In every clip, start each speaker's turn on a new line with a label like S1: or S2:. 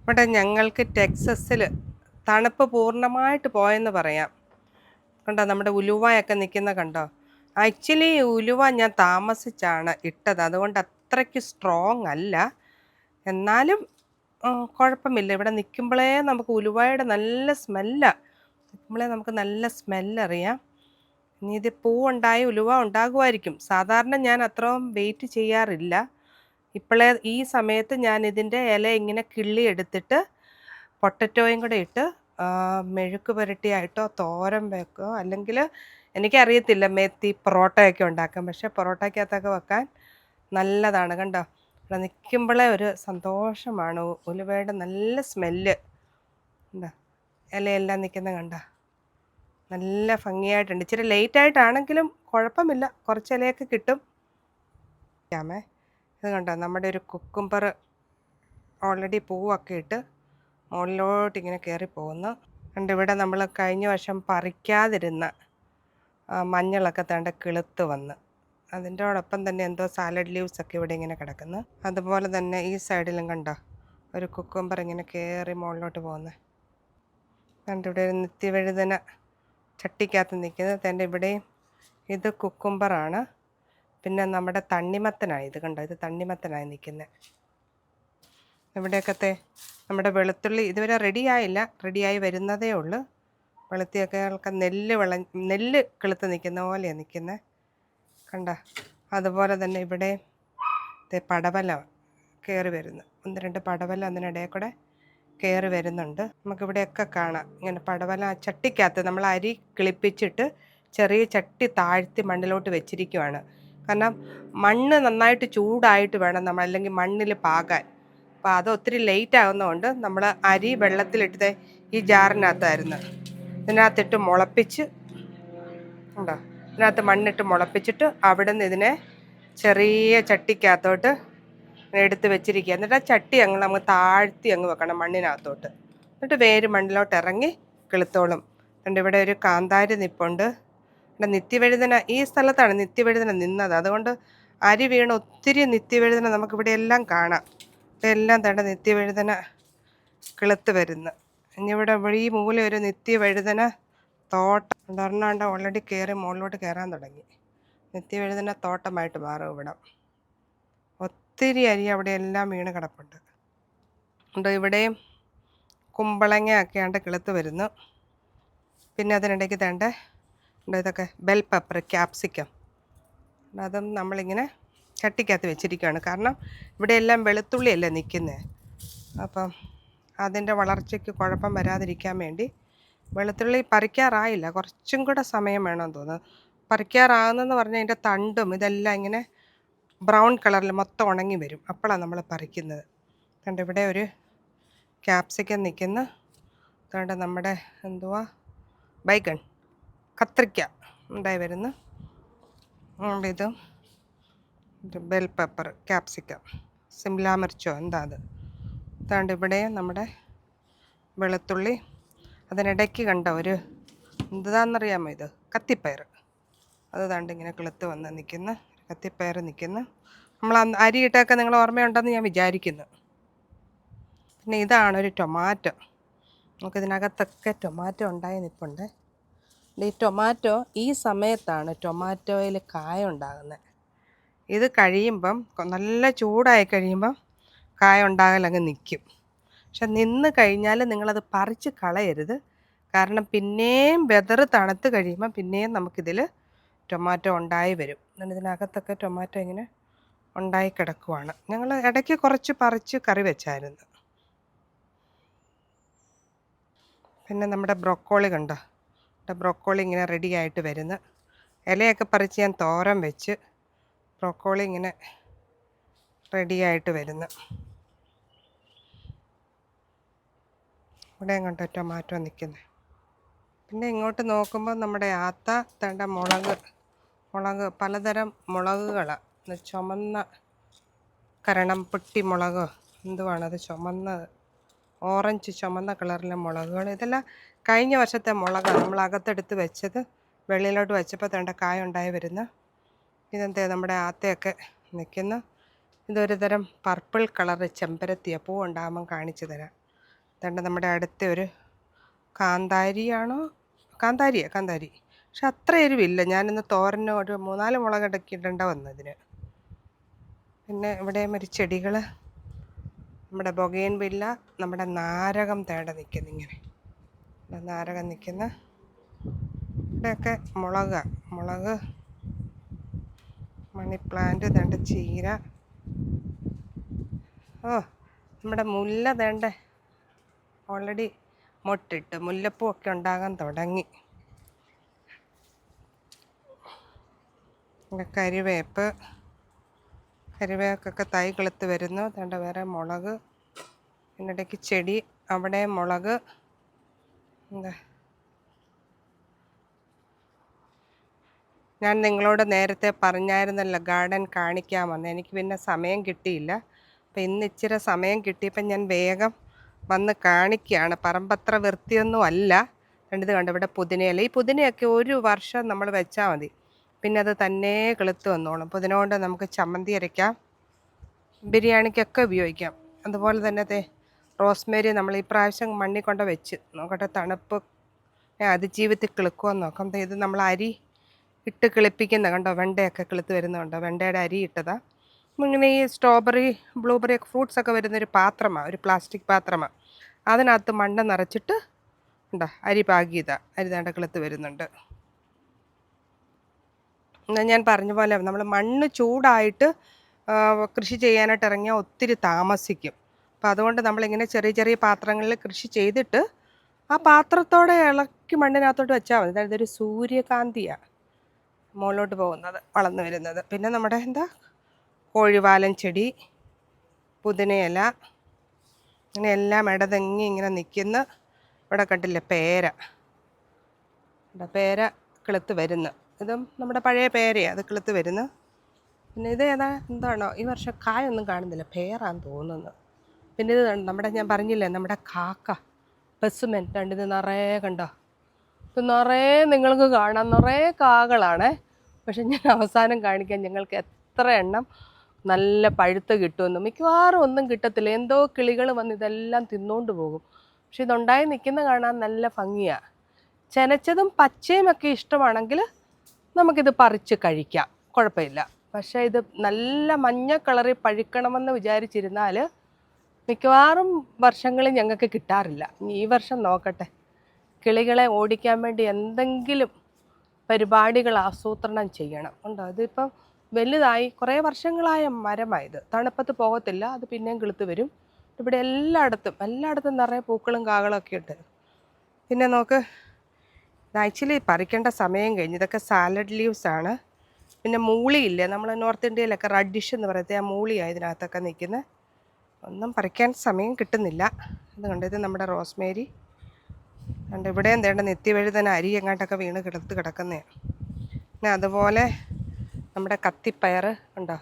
S1: ഇവിടെ ഞങ്ങൾക്ക് ടെക്സസിൽ തണുപ്പ് പൂർണ്ണമായിട്ട് പോയെന്ന് പറയാം. കണ്ടോ നമ്മുടെ ഉലുവയൊക്കെ നിൽക്കുന്ന കണ്ടോ. ആക്ച്വലി ഉലുവ ഞാൻ താമസിച്ചാണ് ഇട്ടത്, അതുകൊണ്ട് അത്രയ്ക്ക് സ്ട്രോങ് അല്ല. എന്നാലും കുഴപ്പമില്ല. ഇവിടെ നിൽക്കുമ്പോഴേ നമുക്ക് ഉലുവയുടെ നല്ല സ്മെല്ലാണ്. നിൽക്കുമ്പോഴേ നമുക്ക് നല്ല സ്മെല്ലറിയാം. ഇനി ഇത് പൂവുണ്ടായി ഉലുവ ഉണ്ടാകുമായിരിക്കും. സാധാരണ ഞാൻ അത്രയും വെയിറ്റ് ചെയ്യാറില്ല. ഇപ്പോഴേ ഈ സമയത്ത് ഞാൻ ഇതിൻ്റെ ഇല ഇങ്ങനെ കിള്ളി എടുത്തിട്ട് പൊട്ടറ്റോയും കൂടെ ഇട്ട് മെഴുക്ക് പുരട്ടിയായിട്ടോ തോരൻ വെക്കോ, അല്ലെങ്കിൽ എനിക്കറിയത്തില്ല, മെത്തി പൊറോട്ടയൊക്കെ ഉണ്ടാക്കാം. പക്ഷേ പൊറോട്ടയ്ക്കകത്തൊക്കെ വെക്കാൻ നല്ലതാണ്. കണ്ടോ, ഇവിടെ നിൽക്കുമ്പോഴേ ഒരു സന്തോഷമാണ്. ഉലുവയുടെ നല്ല സ്മെല്ല് കണ്ടോ, ഇലയെല്ലാം നിൽക്കുന്ന കണ്ടോ, നല്ല ഭംഗിയായിട്ടുണ്ട്. ഇച്ചിരി ലേറ്റായിട്ടാണെങ്കിലും കുഴപ്പമില്ല, കുറച്ച് ഇലയൊക്കെ കിട്ടും. ഇത് കണ്ടോ, നമ്മുടെ ഒരു കുക്കുംബർ ഓൾറെഡി പൂവൊക്കെ ഇട്ട് മുകളിലോട്ട് ഇങ്ങനെ കയറി പോകുന്നു. കണ്ട് ഇവിടെ നമ്മൾ കഴിഞ്ഞ വർഷം പറിക്കാതിരുന്ന മഞ്ഞളൊക്കെ തേണ്ട കിളുത്ത് വന്ന്, അതിൻ്റെയോടൊപ്പം തന്നെ എന്തോ സാലഡ് ലീവ്സൊക്കെ ഇവിടെ ഇങ്ങനെ കിടക്കുന്നു. അതുപോലെ തന്നെ ഈ സൈഡിലും കണ്ടോ ഒരു കുക്കുംബർ ഇങ്ങനെ കയറി മുകളിലോട്ട് പോകുന്നത്. കണ്ട് ഇവിടെ ഒരു നിത്യവഴുതന ചട്ടിക്കകത്ത് നിൽക്കുന്നത്. തൻ്റെ ഇവിടെയും ഇത് കുക്കുംബറാണ്. പിന്നെ നമ്മുടെ തണ്ണിമത്തനായി, ഇത് കണ്ടോ, ഇത് തണ്ണിമത്തനായി നിൽക്കുന്നത്. ഇവിടെയൊക്കെ നമ്മുടെ വെളുത്തുള്ളി ഇതുവരെ റെഡിയായില്ല, റെഡിയായി വരുന്നതേ ഉള്ളൂ. വെളുത്തിയൊക്കെ നെല്ല് കിളുത്ത് നിൽക്കുന്ന പോലെയാണ് നിൽക്കുന്നത് കണ്ട. അതുപോലെ തന്നെ ഇവിടെ പടവല കയറി വരുന്നു. 1-2 പടവല അതിനിടയിൽ കൂടെ കയറി വരുന്നുണ്ട്. നമുക്കിവിടെയൊക്കെ കാണാം ഇങ്ങനെ പടവല ചട്ടിക്കകത്ത് നമ്മൾ അരി കിളിപ്പിച്ചിട്ട് ചെറിയ ചട്ടി താഴ്ത്തി മണ്ണിലോട്ട് വെച്ചിരിക്കുവാണ്. കാരണം മണ്ണ് നന്നായിട്ട് ചൂടായിട്ട് വേണം നമ്മൾ, അല്ലെങ്കിൽ മണ്ണിൽ പാകാൻ. അപ്പോൾ അത് ഒത്തിരി ലേറ്റ് ആകുന്നതുകൊണ്ട് നമ്മൾ അരി വെള്ളത്തിലിട്ടത് ഈ ജാറിനകത്തായിരുന്നു. ഇതിനകത്തിട്ട് മുളപ്പിച്ച് ഉണ്ടോ, ഇതിനകത്ത് മണ്ണിട്ട് മുളപ്പിച്ചിട്ട് അവിടെ നിന്ന് ഇതിനെ ചെറിയ ചട്ടിക്കകത്തോട്ട് എടുത്ത് വെച്ചിരിക്കുക. എന്നിട്ട് ആ ചട്ടി അങ്ങ് താഴ്ത്തി അങ്ങ് വെക്കണം മണ്ണിനകത്തോട്ട്. എന്നിട്ട് വേര് മണ്ണിലോട്ട് ഇറങ്ങി കിളുത്തോളും. എന്നിട്ട് ഇവിടെ ഒരു കാന്താരി നിപ്പുണ്ട്. ഇവിടെ നിത്യവഴുതന ഈ സ്ഥലത്താണ് നിത്യവഴുതന നിന്നത്, അതുകൊണ്ട് അരി വീണ് ഒത്തിരി നിത്യവഴുതന നമുക്കിവിടെ എല്ലാം കാണാം. ഇതെല്ലാം തേണ്ട നിത്യവഴുതന കിളുത്ത് വരുന്നു. ഇനി ഇവിടെ ഈ മൂല ഒരു നിത്യവഴുതന തോട്ടം ഉണ്ടാണ്ട് ഓൾറെഡി കയറി മുകളിലോട്ട് കയറാൻ തുടങ്ങി. നിത്യവഴുതന തോട്ടമായിട്ട് മാറും ഇവിടെ. ഒത്തിരി അരി അവിടെ എല്ലാം വീണ് കിടപ്പുണ്ട്. ഇവിടെയും കുമ്പളങ്ങ ഒക്കെ ആണ്ട് കിളുത്ത് വരുന്നു. പിന്നെ അതിനിടയ്ക്ക് തേണ്ട ഇതൊക്കെ ബെൽ പെപ്പർ, ക്യാപ്സിക്കം, അതും നമ്മളിങ്ങനെ ചട്ടിക്കകത്ത് വെച്ചിരിക്കുകയാണ്. കാരണം ഇവിടെ എല്ലാം വെളുത്തുള്ളിയല്ലേ നിൽക്കുന്നത്. അപ്പം അതിൻ്റെ വളർച്ചയ്ക്ക് കുഴപ്പം വരാതിരിക്കാൻ വേണ്ടി വെളുത്തുള്ളി പറിക്കാറായില്ല, കുറച്ചും കൂടെ സമയം വേണമെന്ന് തോന്നുന്നു. പറിക്കാറാകുന്നെന്ന് പറഞ്ഞാൽ അതിൻ്റെ തണ്ടും ഇതെല്ലാം ഇങ്ങനെ ബ്രൗൺ കളറിൽ മൊത്തം ഉണങ്ങി വരും, അപ്പോഴാണ് നമ്മൾ പറിക്കുന്നത്. കണ്ട് ഇവിടെ ഒരു ക്യാപ്സിക്കം നിൽക്കുന്നു. അതുകൊണ്ട് നമ്മുടെ എന്തുവാ ബൈഗൺ, കത്രിക്ക ഉണ്ടായി വരുന്നു. ഇതും ബെൽ പെപ്പർ, ക്യാപ്സിക്കം, സിംല മിർച്ചോ എന്താ അത്. അതുകൊണ്ട് ഇവിടെ നമ്മുടെ വെളുത്തുള്ളി. അതിനിടയ്ക്ക് കണ്ട ഒരു എന്താണെന്നറിയാമോ, ഇത് കത്തിപ്പയർ. അത് താണ്ട് ഇങ്ങനെ കിളുത്ത് വന്ന് നിൽക്കുന്ന കത്തിപ്പയർ നിൽക്കുന്നു. നമ്മൾ അരിയിട്ടൊക്കെ നിങ്ങൾ ഓർമ്മയുണ്ടെന്ന് ഞാൻ വിചാരിക്കുന്നു. പിന്നെ ഇതാണ് ഒരു ടൊമാറ്റോ. നമുക്കിതിനകത്തൊക്കെ ടൊമാറ്റോ ഉണ്ടായി നിൽപ്പുണ്ട്. ഈ ടൊമാറ്റോ ഈ സമയത്താണ് ടൊമാറ്റോയിൽ കായ ഉണ്ടാകുന്നത്. ഇത് കഴിയുമ്പം നല്ല ചൂടായി കഴിയുമ്പം കായ ഉണ്ടാകലങ്ങ് നിൽക്കും. പക്ഷെ നിന്ന് കഴിഞ്ഞാൽ നിങ്ങളത് പറിച്ച് കളയരുത്. കാരണം പിന്നെയും വെതറ് തണുത്ത് കഴിയുമ്പം പിന്നെയും നമുക്കിതിൽ ടൊമാറ്റോ ഉണ്ടായി വരും. ഇതിനകത്തൊക്കെ ടൊമാറ്റോ ഇങ്ങനെ ഉണ്ടായി കിടക്കുവാണ്. ഞങ്ങൾ ഇടയ്ക്ക് കുറച്ച് പറിച്ച് കറി വെച്ചായിരുന്നു. പിന്നെ നമ്മുടെ ബ്രൊക്കോളി കണ്ടോ, ബ്രൊക്കോളി ഇങ്ങനെ റെഡി ആയിട്ട് വരുന്നു. ഇലയൊക്കെ പറിച്ച് ഞാൻ തോരൻ വെച്ച്. ബ്രൊക്കോളി ഇങ്ങനെ റെഡിയായിട്ട് വരുന്നു. ഇവിടെയും കണ്ടോ ടൊമാറ്റോ നിൽക്കുന്നത്. പിന്നെ ഇങ്ങോട്ട് നോക്കുമ്പോൾ നമ്മുടെ ആത്ത തേണ്ട മുളക് പലതരം മുളകുകളാണ്. ചുമന്ന കരണം പൊട്ടി മുളകോ എന്തുവാണത്, ചുമന്നത് ഓറഞ്ച് ചുമന്ന കളറിലെ മുളകുകൾ. ഇതെല്ലാം കഴിഞ്ഞ വർഷത്തെ മുളകാണ് നമ്മൾ അകത്തെടുത്ത് വെച്ചത്. വെള്ളിയിലോട്ട് വെച്ചപ്പോൾ തേണ്ട കായ ഉണ്ടായി വരുന്നു. ഇതെന്താ നമ്മുടെ ആത്തയൊക്കെ നിൽക്കുന്നു. ഇതൊരു തരം പർപ്പിൾ കളറ് ചെമ്പരത്തിയ പൂ ഉണ്ടാകുമ്പം കാണിച്ചു തരാം. അതുകൊണ്ട് നമ്മുടെ അടുത്ത ഒരു കാന്താരിയാണോ, കാന്താരി. പക്ഷെ അത്ര എരിവില്ല. ഞാനിന്ന് തോരന് ഒരു 3-4 മുളക് ഇടയ്ക്കിടേണ്ട വന്നതിന്. പിന്നെ ഇവിടെയും ഒരു ചെടികൾ, നമ്മുടെ ബൊഗെയിൻവില്ല, നമ്മുടെ നാരകം തേട നിൽക്കുന്നു ഇങ്ങനെ. നാരകം നിൽക്കുന്ന ഇവിടെയൊക്കെ മുളക്, മണി പ്ലാന്റ്, തേണ്ട ചീര. നമ്മുടെ മുല്ല തേണ്ട ഓൾറെഡി മൊട്ടിട്ട് മുല്ലപ്പൂ ഒക്കെ ഉണ്ടാകാൻ തുടങ്ങി. കരിവേപ്പൊക്കെ തൈ കിളുത്ത് വരുന്നു. തേണ്ട വേറെ മുളക്, ഇതിനിടയ്ക്ക് ചെടി, അവിടെ മുളക്. എന്താ, ഞാൻ നിങ്ങളോട് നേരത്തെ പറഞ്ഞായിരുന്നല്ലോ ഗാർഡൻ കാണിക്കാമെന്ന്. എനിക്ക് പിന്നെ സമയം കിട്ടിയില്ല. അപ്പം ഇന്ന് ഇച്ചിരി സമയം കിട്ടിയപ്പം ഞാൻ വേഗം വന്ന് കാണിക്കുകയാണ്. പറമ്പത്ര വൃത്തിയൊന്നും അല്ല. ഇത് കണ്ടു, ഇവിടെ പുതിനയില. ഈ പുതിനയൊക്കെ 1 വർഷം നമ്മൾ വെച്ചാൽ മതി, പിന്നെ അത് തന്നെ കിളുത്ത് വന്നോളും. പുതിന കൊണ്ട് നമുക്ക് ചമ്മന്തി അരയ്ക്കാം, ബിരിയാണിക്കൊക്കെ ഉപയോഗിക്കാം. അതുപോലെ തന്നെ റോസ്മേരി നമ്മൾ ഈ പ്രാവശ്യം മണ്ണിൽ കൊണ്ട് വെച്ച് നോക്കട്ടെ, തണുപ്പ് അതിജീവിതത്തിൽ കിളുക്കുമെന്ന് നോക്കാം. ഇത് നമ്മൾ അരി ഇട്ട് കിളിപ്പിക്കുന്ന കണ്ടോ, വെണ്ടയൊക്കെ കിളുത്ത് വരുന്നുണ്ടോ, വെണ്ടയുടെ അരി ഇട്ടതാണ്. ഇങ്ങനെ ഈ സ്ട്രോബെറി, ബ്ലൂബെറി ഒക്കെ ഫ്രൂട്ട്സ് ഒക്കെ വരുന്നൊരു പാത്രമാണ്, ഒരു പ്ലാസ്റ്റിക് പാത്രമാണ്. അതിനകത്ത് മണ്ണ് നിറച്ചിട്ട് ഉണ്ടോ അരി പാകിയതാണ്. അരി തേണ്ട കിളുത്ത് വരുന്നുണ്ട്. ഞാൻ പറഞ്ഞ പോലെ നമ്മൾ മണ്ണ് ചൂടായിട്ട് കൃഷി ചെയ്യാനായിട്ട് ഇറങ്ങിയാൽ ഒത്തിരി താമസിക്കും. അപ്പോൾ അതുകൊണ്ട് നമ്മളിങ്ങനെ ചെറിയ ചെറിയ പാത്രങ്ങളിൽ കൃഷി ചെയ്തിട്ട് ആ പാത്രത്തോടെ ഇളക്കി മണ്ണിനകത്തോട്ട് വെച്ചാൽ മതി. അതായത് ഒരു സൂര്യകാന്തിയാണ് മുകളിലോട്ട് പോകുന്നത്, വളർന്നു വരുന്നത്. പിന്നെ നമ്മുടെ കോഴിവാലൻ ചെടി, പുതിനയില, ഇങ്ങനെ എല്ലാം ഇടതെങ്ങി ഇങ്ങനെ നിൽക്കുന്ന. ഇവിടെ കണ്ടില്ലേ പേര കിളുത്ത് വരുന്നു. ഇതും നമ്മുടെ പഴയ പേരയാണ്, അത് കിളുത്ത് വരുന്നു. പിന്നെ ഇത് എന്താണോ ഈ വർഷം കായൊന്നും കാണുന്നില്ല, പേരാന്ന് തോന്നുന്നു. പിന്നെ ഇത് നമ്മുടെ, ഞാൻ പറഞ്ഞില്ലേ, നമ്മുടെ കാക്ക പെസുമെൻ. ഇത് നിറയെ കണ്ടോ, ഇത് നിറയെ നിങ്ങൾക്ക് കാണാം, നിറയെ കാകളാണേ. പക്ഷെ ഞാൻ അവസാനം കാണിക്കാൻ ഞങ്ങൾക്ക് എത്ര എണ്ണം നല്ല പഴുത്ത് കിട്ടുമെന്ന്. മിക്കവാറും ഒന്നും കിട്ടത്തില്ല, എന്തോ കിളികൾ വന്ന് ഇതെല്ലാം തിന്നുകൊണ്ട് പോകും. പക്ഷെ ഇതുണ്ടായി നിൽക്കുന്ന കാണാൻ നല്ല ഭംഗിയാണ്. ചെനച്ചതും പച്ചയും ഒക്കെ ഇഷ്ടമാണെങ്കിൽ നമുക്കിത് പറിച്ച് കഴിക്കാം, കുഴപ്പമില്ല. പക്ഷേ ഇത് നല്ല മഞ്ഞ കളറിൽ പഴുക്കണമെന്ന് വിചാരിച്ചിരുന്നാൽ മിക്കവാറും വർഷങ്ങളിൽ ഞങ്ങൾക്ക് കിട്ടാറില്ല. ഈ വർഷം നോക്കട്ടെ, കിളികളെ ഓടിക്കാൻ വേണ്ടി എന്തെങ്കിലും പരിപാടികൾ ആസൂത്രണം ചെയ്യണം. ഉണ്ടോ, ഇതിപ്പം വലുതായി കുറേ വർഷങ്ങളായ മരമായത്, തണുപ്പത്ത് പോകത്തില്ല, അത് പിന്നെയും കിളുത്ത് വരും. ഇവിടെ എല്ലായിടത്തും നിറയെ പൂക്കളും കാകളും ഒക്കെ ഉണ്ട്. പിന്നെ നോക്ക്, ആക്ച്വലി പറിക്കേണ്ട സമയം കഴിഞ്ഞ്. ഇതൊക്കെ സാലഡ് ലീവ്സ് ആണ്. പിന്നെ മൂളിയില്ലേ, നമ്മൾ നോർത്ത് ഇന്ത്യയിലൊക്കെ റഡിഷ് എന്ന് പറയത്തെ ആ മൂളിയാണ് ഇതിനകത്തൊക്കെ നിൽക്കുന്നത്. ഒന്നും പറിക്കാൻ സമയം കിട്ടുന്നില്ല. അതുകൊണ്ട് ഇത് നമ്മുടെ റോസ്മേരി. അതുകൊണ്ട് ഇവിടെ എന്തേണ്ട നിത്യവഴുതന അരി എങ്ങാണ്ടൊക്കെ വീണ് കിടക്കുന്നതാണ്. പിന്നെ അതുപോലെ നമ്മുടെ കത്തിപ്പയർ ഉണ്ടോ,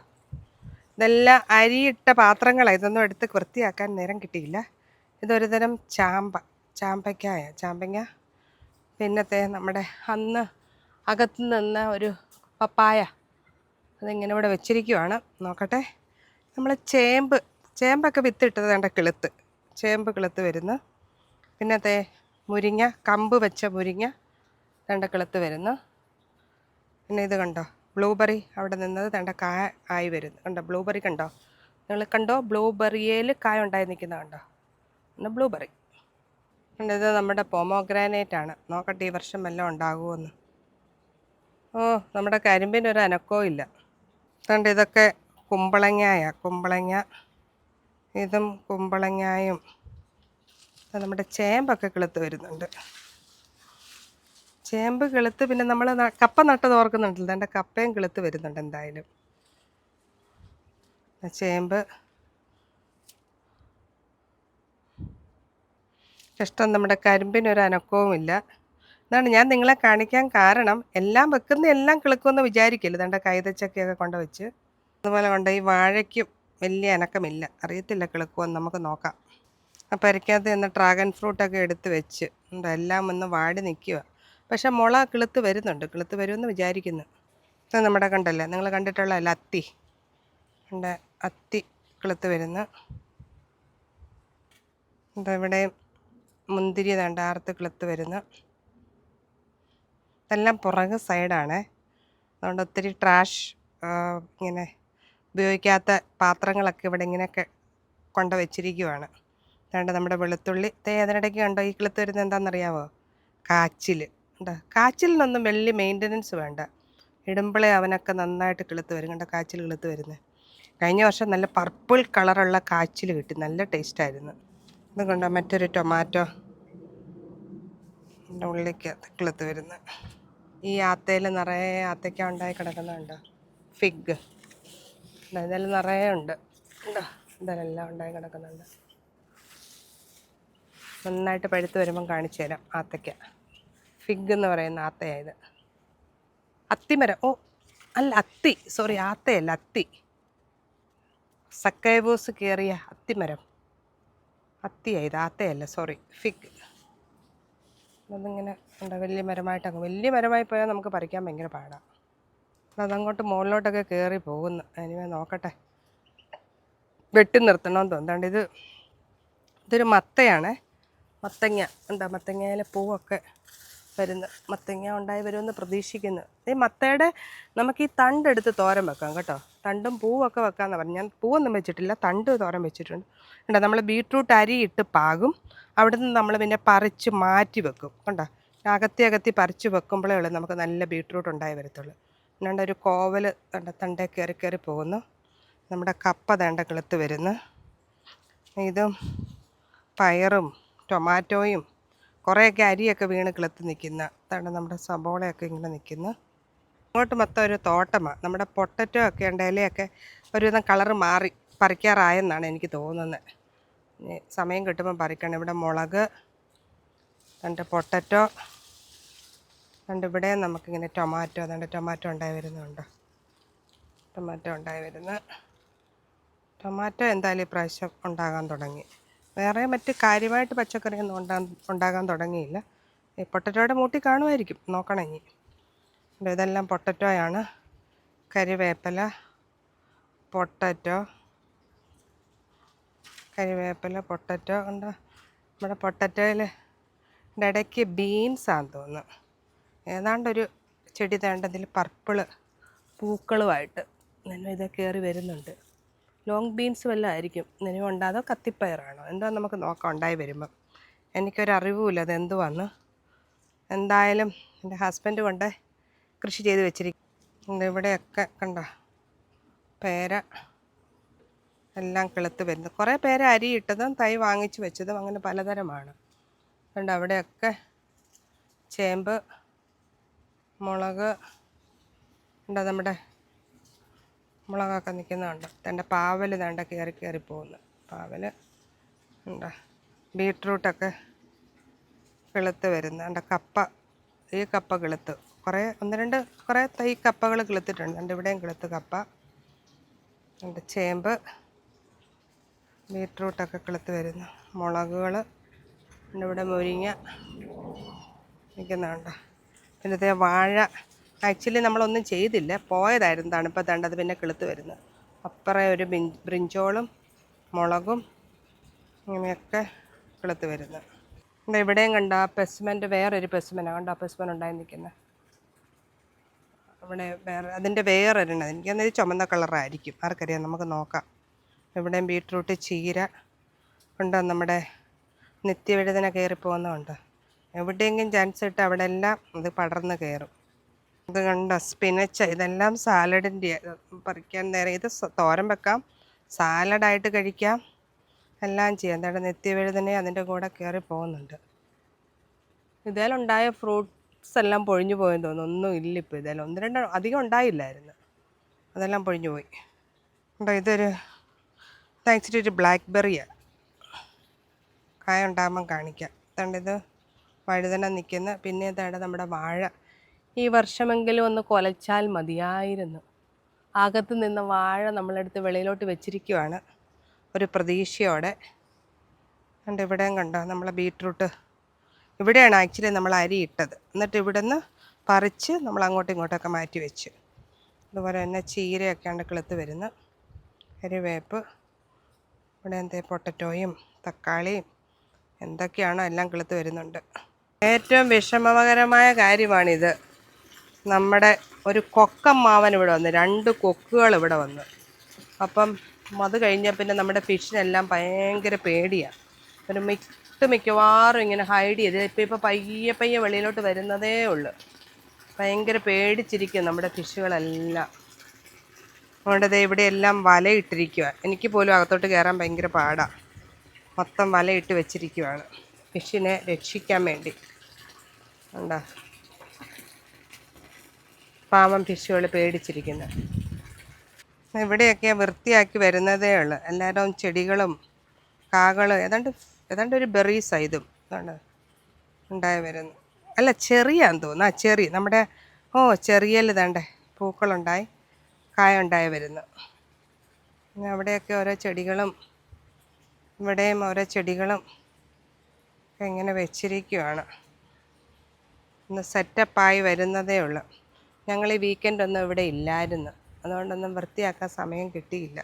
S1: ഇതെല്ലാം അരിയിട്ട പാത്രങ്ങളാണ്. ഇതൊന്നും എടുത്ത് വൃത്തിയാക്കാൻ നേരം കിട്ടിയില്ല. ഇതൊരു തരം ചാമ്പങ്ങ. പിന്നത്തെ നമ്മുടെ അന്ന് അകത്ത് നിന്ന് ഒരു പപ്പായ, അതിങ്ങനെ ഇവിടെ വെച്ചിരിക്കുവാണ്. നോക്കട്ടെ, നമ്മൾ ചേമ്പൊക്കെ വിത്തിട്ടത് വേണ്ട കിളുത്ത്, ചേമ്പ് കിളുത്ത് വരുന്നു. പിന്നത്തെ മുരിങ്ങ, കമ്പ് വെച്ച മുരിങ്ങ തേണ്ട കിളുത്ത് വരുന്നു. പിന്നെ ഇത് കണ്ടോ, ബ്ലൂബെറി അവിടെ നിന്നത് തേണ്ട കായ ആയി വരുന്നു. കണ്ടോ ബ്ലൂബെറി കണ്ടോ, നിങ്ങൾ കണ്ടോ, ബ്ലൂബെറിയിൽ കായ ഉണ്ടായി നിൽക്കുന്നത് കണ്ടോ, പിന്നെ ബ്ലൂബെറി. ഇത് നമ്മുടെ പൊമോഗ്രാനേറ്റ് ആണ്. നോക്കട്ടെ ഈ വർഷം വല്ലതും ഉണ്ടാകുമെന്ന്. നമ്മുടെ കരിമ്പിനൊരു അനക്കവും ഇല്ല. അതുകൊണ്ട് ഇതൊക്കെ കുമ്പളങ്ങ. ഇതും കുമ്പളങ്ങായും. നമ്മുടെ ചേമ്പൊക്കെ കിളുത്ത് വരുന്നുണ്ട്. ചേമ്പ് കിളുത്ത്, പിന്നെ നമ്മൾ കപ്പ നട്ടത് ഓർക്കുന്നുണ്ടല്ലോ, എൻ്റെ കപ്പയും കിളുത്ത് വരുന്നുണ്ട് എന്തായാലും. ചേമ്പ് ഇഷ്ടം. നമ്മുടെ കരിമ്പിനൊരു അനക്കവുമില്ല. അതാണ് ഞാൻ നിങ്ങളെ കാണിക്കാൻ കാരണം. എല്ലാം എല്ലാം കിളുക്കുമെന്ന് വിചാരിക്കില്ല. ഇതാണ്ട് കൈതച്ചക്കയൊക്കെ കൊണ്ട് വെച്ച്, അതുപോലെ കൊണ്ട് ഈ വാഴയ്ക്കും വലിയ അനക്കമില്ല. അറിയത്തില്ല കിളുക്കുമെന്ന്, നമുക്ക് നോക്കാം. അപ്പോൾ അരയ്ക്കകത്ത് നിന്ന് ഡ്രാഗൺ ഫ്രൂട്ടൊക്കെ എടുത്ത് വെച്ച് എല്ലാം ഒന്ന് വാടി നിൽക്കുക. പക്ഷെ മുള കിളുത്ത് വരുമെന്ന് വിചാരിക്കുന്നു. ഇത് നമ്മുടെ കണ്ടല്ലേ, നിങ്ങൾ കണ്ടിട്ടുള്ളതല്ല, അത്തി കിളുത്ത് വരുന്നു. ഇവിടെ മുന്തിരി വേണ്ട ആർത്ത് കിളുത്ത് വരുന്നു. ഇതെല്ലാം പുറക് സൈഡാണ്. അതുകൊണ്ട് ഒത്തിരി ട്രാഷ് ഇങ്ങനെ ഉപയോഗിക്കാത്ത പാത്രങ്ങളൊക്കെ ഇവിടെ ഇങ്ങനെയൊക്കെ കൊണ്ട് വെച്ചിരിക്കുവാണ്. അതുകൊണ്ട് നമ്മുടെ വെളുത്തുള്ളി അതിനിടയ്ക്ക് കണ്ടോ ഈ കിളുത്ത് വരുന്നത് എന്താണെന്നറിയാമോ? കാച്ചിൽ. കണ്ടോ, കാച്ചിലിനൊന്നും വലിയ മെയിൻ്റനൻസ് വേണ്ട. ഇടുമ്പളേ അവനൊക്കെ നന്നായിട്ട് കിളുത്ത് വരും. കണ്ടോ കാച്ചിൽ കിളുത്ത് വരുന്നത്. കഴിഞ്ഞ വർഷം നല്ല പർപ്പിൾ കളറുള്ള കാച്ചിൽ കിട്ടി, നല്ല ടേസ്റ്റായിരുന്നു. ഇത് കണ്ടോ മറ്റൊരു ടൊമാറ്റോ ഉള്ളിലേക്ക് കിളുത്ത് വരുന്നത്. ഈ ആത്തയിൽ നിറയെ ആത്തയ്ക്ക ഉണ്ടായി കിടക്കുന്നുണ്ടോ? ഫിഗ് ഇതെല്ലാം നിറയെ ഉണ്ട്. ഉണ്ടോ, ഇതെല്ലാം ഉണ്ടായി കിടക്കുന്നുണ്ട്. നന്നായിട്ട് പഴുത്ത് വരുമ്പം കാണിച്ചു തരാം. ആത്തയ്ക്ക ഫിഗ് എന്ന് പറയുന്ന ആത്തയായത്. അത്തിമരം. ഓ അല്ല, അത്തി, സോറി, ആത്തയല്ല, അത്തി. സക്കൈബോസ് കയറിയ അത്തിമരം. അത്തിയായത്, ആത്തയല്ല, സോറി, ഫിഗ്. അതിങ്ങനെ എന്താ വലിയ മരമായിട്ടങ്ങ്, വലിയ മരമായി പോയാൽ നമുക്ക് പറിക്കാൻ ഭയങ്കര പാടാണ്. അതങ്ങോട്ട് മുകളിലോട്ടൊക്കെ കയറി പോകുന്നു. അതിനെ നോക്കട്ടെ, വെട്ടി നിർത്തണമെന്ന് തോന്നുന്നുണ്ട്. ഇതൊരു മത്തയാണ്. മത്തങ്ങ എന്താ, മത്തങ്ങയിലെ പൂവൊക്കെ വരുന്നു. മത്തങ്ങ ഉണ്ടായി വരുമെന്ന് പ്രതീക്ഷിക്കുന്നു. ഈ മത്തയുടെ നമുക്ക് ഈ തണ്ടെടുത്ത് തോരൻ വെക്കാം കേട്ടോ. തണ്ടും പൂവൊക്കെ വെക്കാമെന്ന് പറഞ്ഞു. ഞാൻ പൂവൊന്നും വെച്ചിട്ടില്ല, തണ്ട് തോരൻ വെച്ചിട്ടുണ്ട്. കണ്ടോ, നമ്മൾ ബീട്രൂട്ട് അരിയിട്ട് പാകും. അവിടെ നിന്ന് നമ്മൾ പിന്നെ പറിച്ച് മാറ്റി വെക്കും. കണ്ടോ, അകത്തി പറിച്ച് വെക്കുമ്പോഴേ ഉള്ളൂ നമുക്ക് നല്ല ബീട്രൂട്ട് ഉണ്ടായി വരത്തുള്ളൂ. അല്ലാണ്ട് ഒരു കോവൽ തണ്ടേ കയറി പോകുന്നു. നമ്മുടെ കപ്പ തണ്ട കിളുത്ത് വരുന്നു. ഇതും പയറും ടൊമാറ്റോയും കുറേയൊക്കെ അരിയൊക്കെ വീണ് കിളുത്ത് നിൽക്കുന്ന അതാണ്. നമ്മുടെ സബോളയൊക്കെ ഇങ്ങനെ നിൽക്കുന്നു. അങ്ങോട്ട് മൊത്തം ഒരു തോട്ടമാണ്. നമ്മുടെ പൊട്ടറ്റോ ഒക്കെ ഉണ്ട്, ഇലയൊക്കെ ഒരുവിധം കളറ് മാറി പറിക്കാറായെന്നാണ് എനിക്ക് തോന്നുന്നത്. സമയം കിട്ടുമ്പോൾ പറിക്കണം. ഇവിടെ മുളക്, രണ്ട് പൊട്ടറ്റോ, രണ്ട് ഇവിടെ നമുക്കിങ്ങനെ ടൊമാറ്റോ, അതുകൊണ്ട് ടൊമാറ്റോ ഉണ്ടായി വരുന്നുണ്ട്. ടൊമാറ്റോ ഉണ്ടായി വരുന്നു. ടൊമാറ്റോ എന്തായാലും ഇപ്രാവശ്യം ഉണ്ടാകാൻ തുടങ്ങി. വേറെ മറ്റ് കാര്യമായിട്ട് പച്ചക്കറിയൊന്നും ഉണ്ടാകാൻ തുടങ്ങിയില്ല. ഈ പൊട്ടറ്റോയുടെ മൂട്ടി കാണുമായിരിക്കും, നോക്കണം ഇനി. ഇതെല്ലാം പൊട്ടറ്റോയാണ്. കരിവേപ്പില, പൊട്ടറ്റോ ഉണ്ട്. നമ്മുടെ പൊട്ടറ്റോയിൽ ഇടയ്ക്ക് ബീൻസാന്ന് തോന്നുന്നു. ഏതാണ്ടൊരു ചെടി തേണ്ടതിൽ പർപ്പിള് പൂക്കളുമായിട്ട് ഇത് കയറി വരുന്നുണ്ട്. ലോങ് ബീൻസ് വല്ലതും ആയിരിക്കും നിലവും ഉണ്ടാതോ കത്തിപ്പയറാണോ എന്താ നമുക്ക് നോക്കാം ഉണ്ടായി വരുമ്പം. എനിക്കൊരറിവുമില്ല അതെന്തുവാന്ന്. എന്തായാലും എൻ്റെ ഹസ്ബൻഡ് കൊണ്ട് കൃഷി ചെയ്ത് വെച്ചിരിക്കും. ഇവിടെയൊക്കെ കണ്ടോ പേര എല്ലാം കിളുത്ത് വരുന്നു. കുറേ പേര അരിയിട്ടതും തൈ വാങ്ങിച്ച് വെച്ചതും അങ്ങനെ പലതരമാണ്. കണ്ടോ അവിടെയൊക്കെ ചേമ്പ്, മുളക് ഉണ്ടോ, നമ്മുടെ മുളകൊക്കെ നിൽക്കുന്നുണ്ട്. എൻ്റെ പാവൽ തണ്ട കയറി പോകുന്നു. പാവൽ ഉണ്ടോ, ബീട്രൂട്ടൊക്കെ കിളുത്ത് വരുന്നു. എൻ്റെ കപ്പ, ഈ കപ്പ കിളുത്ത് കുറേ തൈ കപ്പകൾ കിളുത്തിട്ടുണ്ട്. എൻ്റെ ഇവിടെയും കിളുത്ത് കപ്പ. എൻ്റെ ചേമ്പ്, ബീട്രൂട്ടൊക്കെ കിളുത്ത് വരുന്നു. മുളകുകൾ, എൻ്റെ ഇവിടെ മുരിങ്ങ നിൽക്കുന്നുണ്ട്. പിന്നത്തെ വാഴ ആക്ച്വലി നമ്മളൊന്നും ചെയ്തില്ല, പോയതായിരുന്നു തണുപ്പത്താണ്ട്. അത് പിന്നെ കിളുത്ത് വരുന്നു. അപ്പുറം ഒരു ബ്രിഞ്ചോളും മുളകും ഇങ്ങനെയൊക്കെ കിളുത്ത് വരുന്നു. ഇവിടെയും കണ്ട പെസ്മെൻ്റ്, വേറൊരു പെസ്മനാണ് കണ്ടോ, പെസ്മൻ ഉണ്ടായി നിൽക്കുന്നത്. അവിടെ അതിൻ്റെ വേറൊരെണ്ണം, എനിക്കന്നത് ചുമന്ന കളറായിരിക്കും, ആർക്കറിയാം, നമുക്ക് നോക്കാം. ഇവിടെയും ബീട്രൂട്ട്, ചീര ഉണ്ടോ, നമ്മുടെ നിത്യവഴുതന കയറി പോകുന്നതുണ്ട്. എവിടെയെങ്കിലും ചാൻസ് ഇട്ട് അവിടെ എല്ലാം ഇത് പടർന്ന് കയറും. ഇത് കണ്ടോ സ്പിനച്ച്, ഇതെല്ലാം സാലഡിൻ്റെ പറിക്കാൻ നേരം. ഇത് തോരൻ വെക്കാം, സാലഡായിട്ട് കഴിക്കാം, എല്ലാം ചെയ്യാം. എന്താ നിത്യവഴുതനെ അതിൻ്റെ കൂടെ കയറി പോകുന്നുണ്ട്. ഇതിലുണ്ടായ ഫ്രൂട്ട്സ് എല്ലാം പൊഴിഞ്ഞു പോയെന്ന് തോന്നുന്നു. ഒന്നും ഇല്ല ഇപ്പോൾ. ഇതെല്ലാം 1-2 അധികം ഉണ്ടായില്ലായിരുന്നു, അതെല്ലാം പൊഴിഞ്ഞു പോയി. ഉണ്ടോ, ഇതൊരു ആക്ച്വലി ഒരു ബ്ലാക്ക് ബെറിയാണ്. കായ ഉണ്ടാകുമ്പം കാണിക്കാം. അതുകൊണ്ട് ഇത് വഴുതന നിൽക്കുന്ന. പിന്നെ ഇതാണ് നമ്മുടെ വാഴ. ഈ വർഷമെങ്കിലും ഒന്ന് കുലച്ചാൽ മതിയായിരുന്നു. അകത്ത് നിന്ന് വാഴ നമ്മളെടുത്ത് വെളിയിലോട്ട് വെച്ചിരിക്കുവാണ് ഒരു പ്രതീക്ഷയോടെ. അതുകൊണ്ട് ഇവിടെയും കണ്ടോ നമ്മളെ ബീട്രൂട്ട്, ഇവിടെയാണ് ആക്ച്വലി നമ്മൾ അരി ഇട്ടത്. എന്നിട്ട് ഇവിടെ നിന്ന് പറിച്ച് നമ്മൾ അങ്ങോട്ടും ഇങ്ങോട്ടൊക്കെ മാറ്റി വെച്ച്. അതുപോലെ തന്നെ ചീരയൊക്കെ ഉണ്ട് കിളുത്ത് വരുന്നു. കരിവേപ്പ്, ഇവിടെ പൊട്ടറ്റോയും തക്കാളിയും എന്തൊക്കെയാണോ എല്ലാം കിളുത്ത് വരുന്നുണ്ട്. ഏറ്റവും വിഷമകരമായ കാര്യമാണിത്. നമ്മുടെ ഒരു കൊക്കമ്മാവൻ ഇവിടെ വന്ന്, 2 കൊക്കുകൾ ഇവിടെ വന്ന്. അപ്പം അത് കഴിഞ്ഞാൽ പിന്നെ നമ്മുടെ ഫിഷിനെല്ലാം ഭയങ്കര പേടിയാണ്. ഒരു മിക്കവാറും ഇങ്ങനെ ഹൈഡ് ചെയ്ത് ഇപ്പോൾ പയ്യെ വെളിയിലോട്ട് വരുന്നതേ ഉള്ളൂ. ഭയങ്കര പേടിച്ചിരിക്കും നമ്മുടെ ഫിഷുകളെല്ലാം. അതുകൊണ്ട് ഇവിടെയെല്ലാം വലയിട്ടിരിക്കുക. എനിക്ക് പോലും അകത്തോട്ട് കയറാൻ ഭയങ്കര പാടാണ്. മൊത്തം വലയിട്ട് വെച്ചിരിക്കുകയാണ് ഫിഷിനെ രക്ഷിക്കാൻ വേണ്ടി. ഉണ്ടോ, പാവം ഫിഷുകൾ പേടിച്ചിരിക്കുന്നത്. ഇവിടെയൊക്കെ വൃത്തിയാക്കി വരുന്നതേ ഉള്ളൂ. എല്ലാവരും ചെടികളും കാകളും ഏതാണ്ട് ഒരു ബെറീസ് ഇതും അതുകൊണ്ട് ഉണ്ടായി വരുന്നു. അല്ല, ചെറിയാന്ന് തോന്നുന്നു. ചെറി നമ്മുടെ ചെറിയൽ ഇതാണ്ട് പൂക്കളുണ്ടായി കായ ഉണ്ടായി വരുന്നു. പിന്നെ അവിടെയൊക്കെ ഓരോ ചെടികളും ഇവിടെയും ഓരോ ചെടികളും ഒക്കെ ഇങ്ങനെ വെച്ചിരിക്കുകയാണ്. ഒന്ന് സെറ്റപ്പായി വരുന്നതേ ഉള്ളൂ. ഞങ്ങൾ ഈ വീക്കെൻഡൊന്നും ഇവിടെ ഇല്ലായിരുന്നു, അതുകൊണ്ടൊന്നും വൃത്തിയാക്കാൻ സമയം കിട്ടിയില്ല.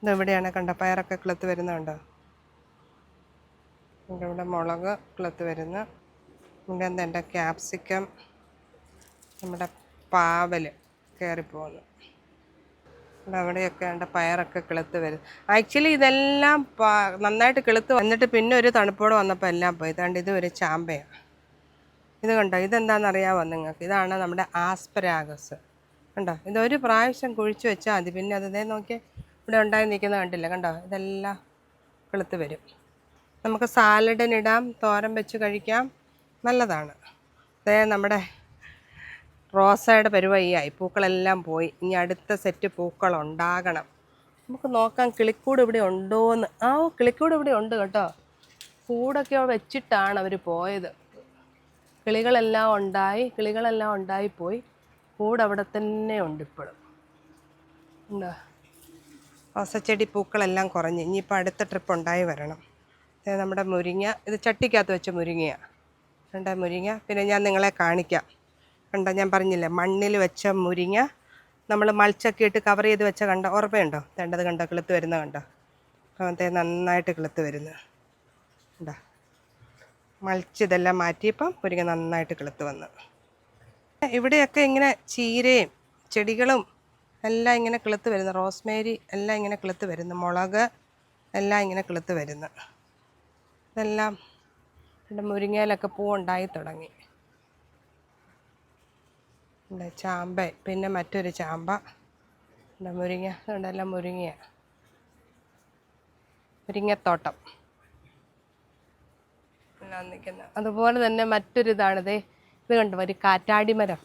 S1: ഇതെവിടെയാണ് കണ്ട പയറൊക്കെ കിളുത്ത് വരുന്നുണ്ടോ? ഇവിടെ മുളക് കിളുത്ത് വരുന്നു. ഇവിടെ എന്താ ക്യാപ്സിക്കം, നമ്മുടെ പാവൽ കയറിപ്പോകുന്നു. അവിടെയൊക്കെ ഉണ്ട് പയറൊക്കെ കിളുത്ത് വരും. ആക്ച്വലി ഇതെല്ലാം നന്നായിട്ട് കിളുത്ത് വന്നിട്ട് പിന്നെ ഒരു തണുപ്പോടെ വന്നപ്പോൾ എല്ലാം പോയി. ഇതാണ്ട് ഇത് ഒരു ചാമ്പയാണ്. ഇത് കണ്ടോ, ഇതെന്താണെന്നറിയാമോ നിങ്ങൾക്ക്? ഇതാണ് നമ്മുടെ ആസ്പരാഗസ്. കണ്ടോ, ഇതൊരു പ്രാവശ്യം കുഴിച്ച് വെച്ചാൽ മതി, പിന്നെ അതേ നോക്കി ഇവിടെ ഉണ്ടായി നിൽക്കുന്നത് കണ്ടില്ല? കണ്ടോ, ഇതെല്ലാം കിളുത്ത് വരും. നമുക്ക് സാലഡിനിടാം, തോരൻ വെച്ച് കഴിക്കാം, നല്ലതാണ്. നമ്മുടെ റോസയുടെ പരുവയായി, പൂക്കളെല്ലാം പോയി. ഇനി അടുത്ത സെറ്റ് പൂക്കളുണ്ടാകണം. നമുക്ക് നോക്കാം കിളിക്കൂട് ഇവിടെ ഉണ്ടോയെന്ന്. കിളിക്കൂട് ഇവിടെ ഉണ്ട് കേട്ടോ. കൂടൊക്കെ വെച്ചിട്ടാണ് അവർ പോയത്. കിളികളെല്ലാം ഉണ്ടായിപ്പോയി. കൂടവിടെ തന്നെ ഉണ്ട് ഇപ്പോഴും. എന്താ, റോസച്ചെടി പൂക്കളെല്ലാം കുറഞ്ഞ് ഇനിയിപ്പോൾ അടുത്ത ട്രിപ്പ് ഉണ്ടായി വരണം. നമ്മുടെ മുരിങ്ങ, ഇത് ചട്ടിക്കകത്ത് വെച്ച മുരിങ്ങയാണ്. മുരിങ്ങ പിന്നെ ഞാൻ നിങ്ങളെ കാണിക്കാം. കണ്ടോ, ഞാൻ പറഞ്ഞില്ലേ മണ്ണിൽ വെച്ച മുരിങ്ങ നമ്മൾ മൾച്ചൊക്കെ ഇട്ട് കവർ ചെയ്ത് വെച്ച കണ്ടോ, ഓർമ്മയുണ്ടോ? വേണ്ടത് കണ്ടോ, കിളുത്ത് വരുന്നത് കണ്ടോ? അങ്ങനത്തെ നന്നായിട്ട് കിളുത്ത് വരുന്നത് കണ്ടോ. മൾച്ച് ഇതെല്ലാം മാറ്റിയപ്പം മുരിങ്ങ നന്നായിട്ട് കിളുത്ത് വന്നു. ഇവിടെയൊക്കെ ഇങ്ങനെ ചീരയും ചെടികളും എല്ലാം ഇങ്ങനെ കിളുത്ത് വരുന്നു. റോസ്മേരി എല്ലാം ഇങ്ങനെ കിളുത്ത് വരുന്നു. മുളക് എല്ലാം ഇങ്ങനെ കിളുത്ത് വരുന്നു. ഇതെല്ലാം മുരിങ്ങയിലൊക്കെ പൂവുണ്ടായി തുടങ്ങി. ചാമ്പ, പിന്നെ മറ്റൊരു ചാമ്പ, മുരിങ്ങ, ഇതുകൊണ്ടെല്ലാം മുരിങ്ങത്തോട്ടം എല്ലാം നിൽക്കുന്നത്. അതുപോലെ തന്നെ മറ്റൊരിതാണിത്. ഇത് കണ്ടോ, ഒരു കാറ്റാടിമരം.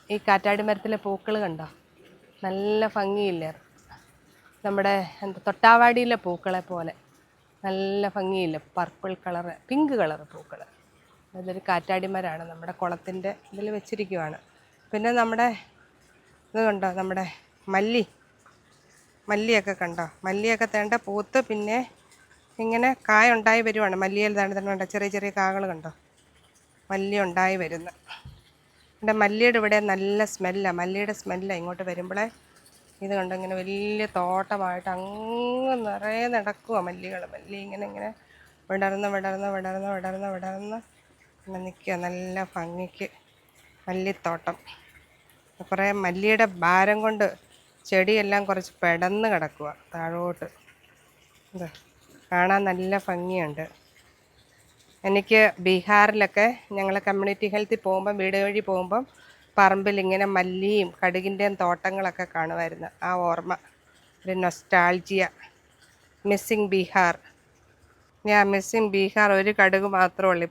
S1: ഈ കാറ്റാടിമരത്തിലെ പൂക്കൾ കണ്ടോ, നല്ല ഭംഗിയില്ലേ? നമ്മുടെ തൊട്ടാവാടിയിലെ പൂക്കളെ പോലെ നല്ല ഭംഗിയില്ല, പർപ്പിൾ കളറ്, പിങ്ക് കളറ് പൂക്കൾ. അതൊരു കാറ്റാടിമരമാണ്, നമ്മുടെ കുളത്തിൻ്റെ ഇതിൽ വെച്ചിരിക്കുവാണ്. പിന്നെ നമ്മുടെ ഇത് കണ്ടോ, നമ്മുടെ മല്ലിയൊക്കെ കണ്ടോ, മല്ലിയൊക്കെ തേണ്ട പൂത്ത് പിന്നെ ഇങ്ങനെ കായ ഉണ്ടായി വരുവാണ്. മല്ലിയിൽ തന്നെ കണ്ടോ, ചെറിയ ചെറിയ കാകൾ കണ്ടോ, മല്ലി ഉണ്ടായി വരുന്നു. മല്ലിയുടെ ഇവിടെ നല്ല സ്മെല്ലാണ്, മല്ലിയുടെ സ്മെല്ലാണ് ഇങ്ങോട്ട് വരുമ്പോഴേ. ഇത് കണ്ടോ, ഇങ്ങനെ വലിയ തോട്ടമായിട്ട് അങ്ങ് നിറയെ നടക്കുക മല്ലി ഇങ്ങനെ വിടർന്ന് പിന്നെ നിൽക്കുക. നല്ല ഭംഗിക്ക് മല്ലിത്തോട്ടം. കുറേ മല്ലിയുടെ ഭാരം കൊണ്ട് ചെടിയെല്ലാം കുറച്ച് പെടന്ന് കിടക്കുക താഴോട്ട്. ഇത് കാണാൻ നല്ല ഭംഗിയുണ്ട്. എനിക്ക് ബീഹാറിലൊക്കെ ഞങ്ങൾ കമ്മ്യൂണിറ്റി ഹെൽത്തിൽ പോകുമ്പം, വീട് വഴി പോകുമ്പം പറമ്പിൽ ഇങ്ങനെ മല്ലിയും കടുകിൻ്റെയും തോട്ടങ്ങളൊക്കെ കാണുമായിരുന്നു. ആ ഓർമ്മ, ഒരു nostalgia. Missing Bihar. Missing Bihar. ഒരു കടുക് മാത്രമേ ഉള്ളൂ